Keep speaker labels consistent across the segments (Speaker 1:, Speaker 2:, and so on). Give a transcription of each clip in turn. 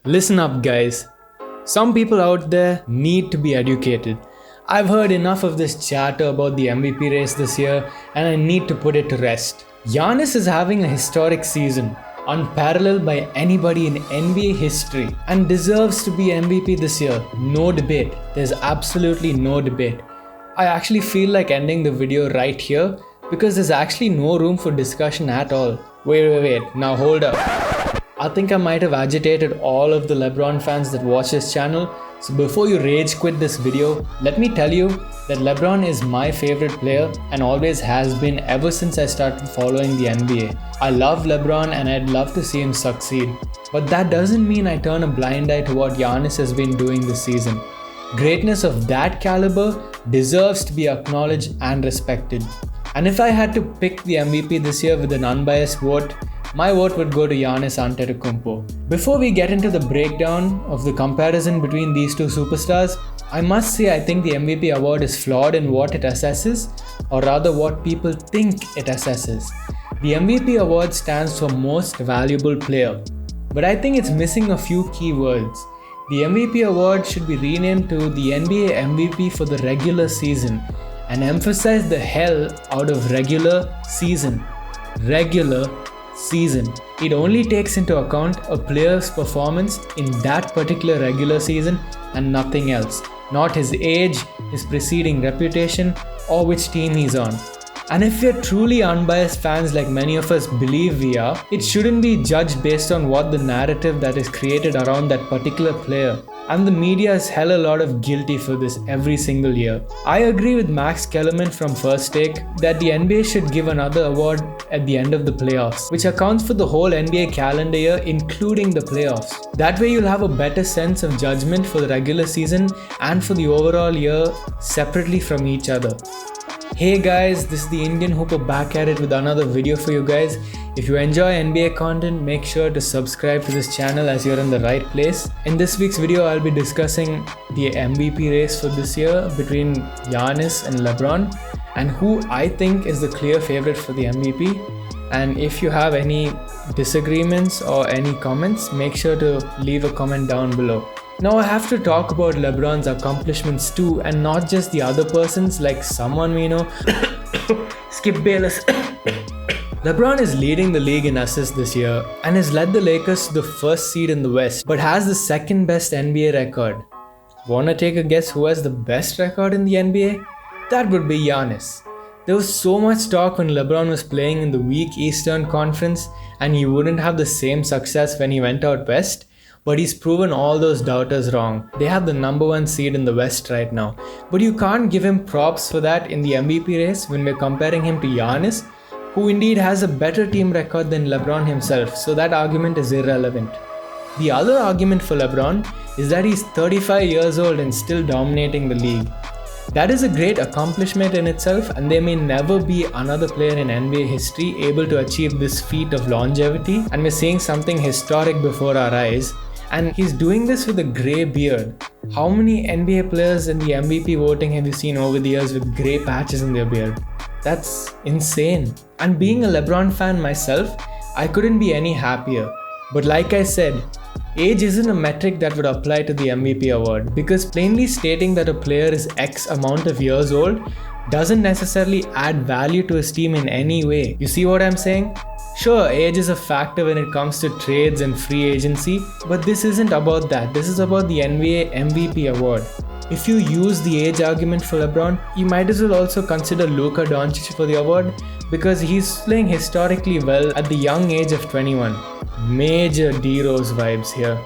Speaker 1: Listen up, guys. Some people out there need to be educated. I've heard enough of this chatter about the MVP race this year, and I need to put it to rest. Giannis is having a historic season, unparalleled by anybody in NBA history, and deserves to be MVP this year. No debate. There's absolutely no debate. I actually feel like ending the video right here because there's actually no room for discussion at all. Wait. Now hold up. I think I might have agitated all of the LeBron fans that watch this channel, so before you rage quit this video, let me tell you that LeBron is my favorite player and always has been ever since I started following the NBA. I love LeBron and I'd love to see him succeed, but that doesn't mean I turn a blind eye to what Giannis has been doing this season. Greatness of that caliber deserves to be acknowledged and respected. And if I had to pick the MVP this year with an unbiased vote, my vote would go to Giannis Antetokounmpo. Before we get into the breakdown of the comparison between these two superstars, I must say I think the MVP award is flawed in what it assesses, or rather what people think it assesses. The MVP award stands for Most Valuable Player, but I think it's missing a few key words. The MVP award should be renamed to the NBA MVP for the regular season and emphasize the hell out of regular season. Regular season. It only takes into account a player's performance in that particular regular season and nothing else, not his age, his preceding reputation, or which team he's on. And if we're truly unbiased fans like many of us believe we are, it shouldn't be judged based on what the narrative that is created around that particular player. And the media has hell a lot of guilty for this every single year. I agree with Max Kellerman from First Take that the NBA should give another award at the end of the playoffs, which accounts for the whole NBA calendar year including the playoffs. That way you'll have a better sense of judgment for the regular season and for the overall year separately from each other. Hey guys, this is the Indian Hooper back at it with another video for you guys. If you enjoy NBA content, make sure to subscribe to this channel as you're in the right place. In this week's video, I'll be discussing the MVP race for this year between Giannis and LeBron and who I think is the clear favorite for the MVP. And if you have any disagreements or any comments, make sure to leave a comment down below. Now I have to talk about LeBron's accomplishments too, and not just the other persons like someone we know. Skip Bayless. LeBron is leading the league in assists this year and has led the Lakers to the first seed in the West, but has the second best NBA record. Wanna take a guess who has the best record in the NBA? That would be Giannis. There was so much talk when LeBron was playing in the weak Eastern Conference and he wouldn't have the same success when he went out West. But he's proven all those doubters wrong. They have the number one seed in the West right now. But you can't give him props for that in the MVP race when we're comparing him to Giannis, who indeed has a better team record than LeBron himself, so that argument is irrelevant. The other argument for LeBron is that he's 35 years old and still dominating the league. That is a great accomplishment in itself, and there may never be another player in NBA history able to achieve this feat of longevity, and we're seeing something historic before our eyes. And he's doing this with a grey beard. How many NBA players in the MVP voting have you seen over the years with grey patches in their beard? That's insane. And being a LeBron fan myself, I couldn't be any happier. But like I said, age isn't a metric that would apply to the MVP award, because plainly stating that a player is X amount of years old doesn't necessarily add value to his team in any way. You see what I'm saying? Sure, age is a factor when it comes to trades and free agency, but this isn't about that. This is about the NBA MVP award. If you use the age argument for LeBron, you might as well also consider Luka Doncic for the award because he's playing historically well at the young age of 21. Major D-Rose vibes here.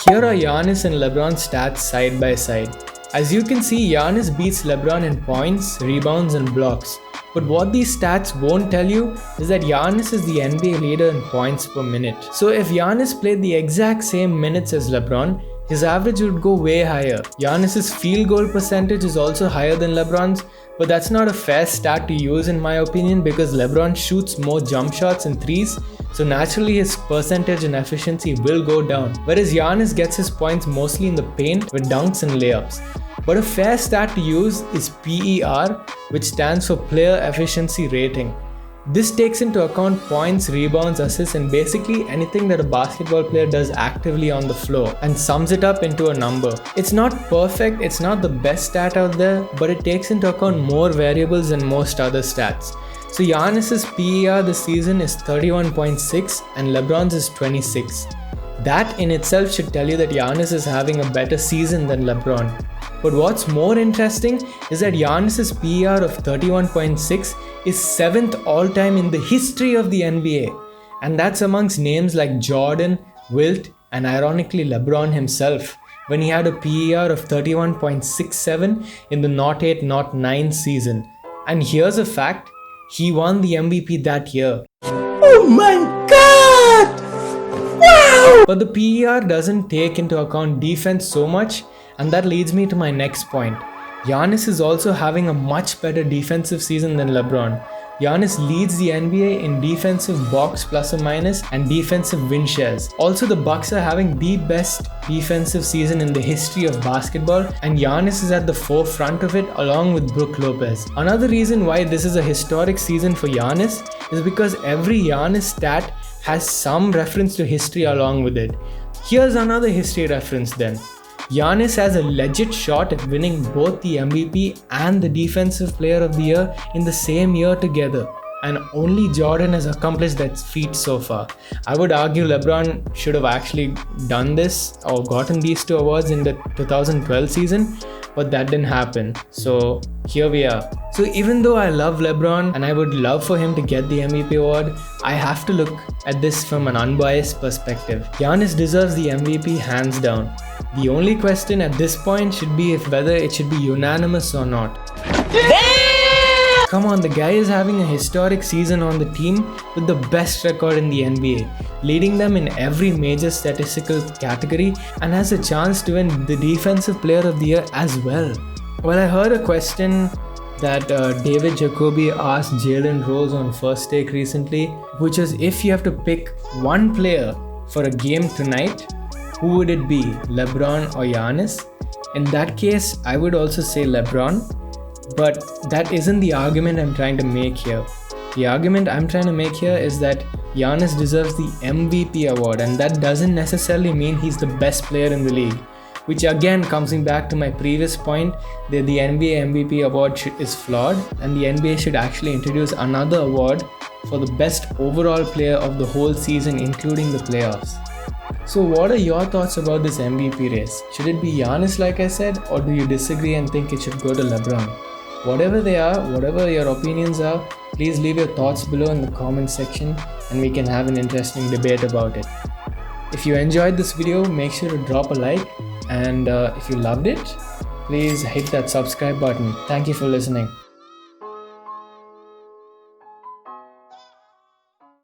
Speaker 1: Here are Giannis and LeBron's stats side by side. As you can see, Giannis beats LeBron in points, rebounds and blocks. But what these stats won't tell you is that Giannis is the NBA leader in points per minute. So if Giannis played the exact same minutes as LeBron, his average would go way higher. Giannis's field goal percentage is also higher than LeBron's, but that's not a fair stat to use in my opinion because LeBron shoots more jump shots and threes, so naturally his percentage and efficiency will go down. Whereas Giannis gets his points mostly in the paint with dunks and layups. But a fair stat to use is PER, which stands for Player Efficiency Rating. This takes into account points, rebounds, assists, and basically anything that a basketball player does actively on the floor and sums it up into a number. It's not perfect, it's not the best stat out there, but it takes into account more variables than most other stats. So Giannis's PER this season is 31.6 and LeBron's is 26. That in itself should tell you that Giannis is having a better season than LeBron. But what's more interesting is that Giannis's PER of 31.6 is 7th all-time in the history of the NBA. And that's amongst names like Jordan, Wilt, and ironically LeBron himself, when he had a PER of 31.67 in the 08-09 season. And here's a fact, he won the MVP that year.
Speaker 2: Oh my God! Wow!
Speaker 1: But the PER doesn't take into account defense so much, and that leads me to my next point. Giannis is also having a much better defensive season than LeBron. Giannis leads the NBA in defensive box plus or minus and defensive win shares. Also, the Bucks are having the best defensive season in the history of basketball, and Giannis is at the forefront of it along with Brook Lopez. Another reason why this is a historic season for Giannis is because every Giannis stat has some reference to history along with it. Here's another history reference then. Giannis has a legit shot at winning both the MVP and the Defensive Player of the Year in the same year together, and only Jordan has accomplished that feat so far. I would argue LeBron should have actually done this or gotten these two awards in the 2012 season, but that didn't happen. So here we are. So even though I love LeBron and I would love for him to get the MVP award, I have to look at this from an unbiased perspective. Giannis deserves the MVP hands down. The only question at this point should be whether it should be unanimous or not. Come on, the guy is having a historic season on the team with the best record in the NBA, leading them in every major statistical category and has a chance to win the Defensive Player of the Year as well. Well, I heard a question that David Jacoby asked Jalen Rose on First Take recently, which is if you have to pick one player for a game tonight, who would it be, LeBron or Giannis? In that case, I would also say LeBron. But that isn't the argument I'm trying to make here. The argument I'm trying to make here is that Giannis deserves the MVP award, and that doesn't necessarily mean he's the best player in the league. Which again comes back to my previous point that the NBA MVP award is flawed, and the NBA should actually introduce another award for the best overall player of the whole season, including the playoffs. So what are your thoughts about this MVP race? Should it be Giannis like I said, or do you disagree and think it should go to LeBron? Whatever they are, whatever your opinions are, please leave your thoughts below in the comment section and we can have an interesting debate about it. If you enjoyed this video, make sure to drop a like, and if you loved it, please hit that subscribe button. Thank you for listening.